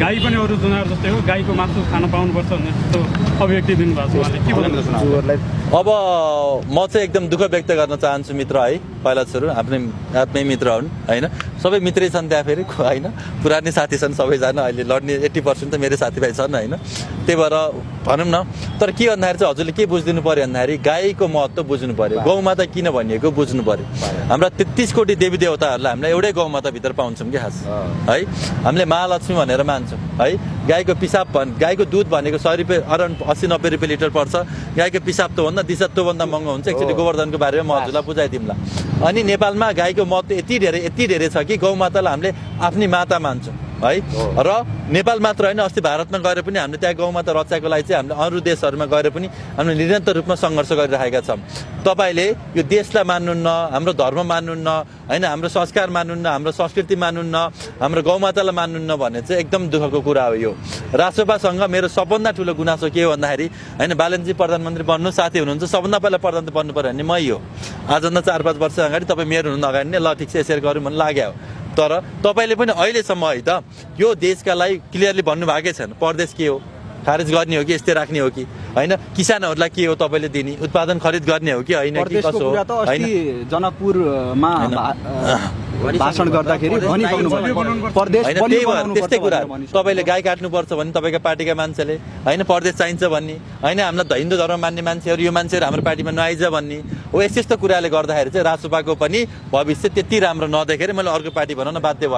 गाई पनि अरू जनावर जस्तै हो, गाईको मासु खान पाउनुपर्छ भन्ने जस्तो अभिव्यक्ति दिनुभएको छ उहाँले, के भन्नुहुन्छ? अब म चाहिँ एकदम दुःख व्यक्त गर्न चाहन्छु मित्र है, पहिला सुरु आफ्नै मित्र हुन् होइन, सबै मित्रै छन् त्यहाँ फेरि होइन, पुरानै साथी छन् सबैजना, अहिले लड्ने 80% त मेरो साथीभाइ छन् होइन, त्यही भएर भनौँ न। तर के भन्दाखेरि चाहिँ हजुरले के बुझिदिनु पऱ्यो भन्दाखेरि गाईको महत्त्व बुझ्नु पऱ्यो, गौमाता किन भनिएको बुझ्नु पऱ्यो। हाम्रा 33 कोटी देवी देवताहरूलाई हामीले एउटै गौमाताभित्र पाउँछौँ कि खास है, हामीले महालक्ष्मी भनेर मान्छौँ है। गाईको पिसाब गाईको दुध भनेको 100 रुपियाँ अराउन्ड 80-90 रुपियाँ लिटर पर्छ, गाईको पिसाब त्योभन्दा दिशा त्योभन्दा महँगो हुन्छ। एकचोटि गोवर्धनको बारेमा म हजुरलाई बुझाइदिउँला। अनि नेपालमा गाईको महत्त्व यति धेरै छ कि गौमातालाई हामीले आफ्नै माता मान्छौँ है। र नेपाल मात्र होइन, अस्ति भारतमा गएर पनि हामीले त्यहाँ गौमाता रक्षाको लागि चाहिँ हामीले अरू देशहरूमा गएर पनि हामीले निरन्तर रूपमा सङ्घर्ष गरिरहेका छौँ। तपाईँले यो देशलाई मान्नुहुन्न, हाम्रो धर्म मान्नुहुन्न होइन, हाम्रो संस्कार मान्नुहुन्न, हाम्रो संस्कृति मान्नुहुन्न, हाम्रो गौमातालाई मान्नुहुन्न भन्ने चाहिँ एकदम दुःखको कुरा हो। यो राष्ट्रपासँग मेरो सबभन्दा ठुलो गुनासो के हो भन्दाखेरि होइन, बालनजी प्रधानमन्त्री बन्नु साथी हुनुहुन्छ, सबभन्दा पहिला प्रधानमन्त्री बन्नु पऱ्यो भने मै हो। आजभन्दा 4-5 वर्ष अगाडि तपाईँ मेरो हुनु अगाडि नै ल ठिक छ यसरी गरौँ भन्नु लाग्यो। तर तपाईँले पनि अहिलेसम्म है त यो देशका लागि क्लियरली भन्नुभएकै छैन, परदेश के हो, खारेज गर्ने हो कि यस्तै राख्ने हो कि होइन, किसानहरूलाई के हो तपाईँले दिने, उत्पादन खरिद गर्ने हो कि होइन, कि कसो हो होइन। जनकपुरमा भाषण गर्दाखेरि त्यस्तै कुरा तपाईँले गाई काट्नुपर्छ भने तपाईँको पार्टीका मान्छेले होइन, परदेश चाहिन्छ भन्ने होइन, हामीलाई हिन्दू धर्म मान्ने मान्छेहरू यो मान्छेहरू हाम्रो पार्टीमा नआइज भन्ने हो। यस्तो कुराले गर्दाखेरि चाहिँ राजसभाको पनि भविष्य त्यति राम्रो नदेखेर मैले अर्को पार्टी बनाउन बाध्य भएको।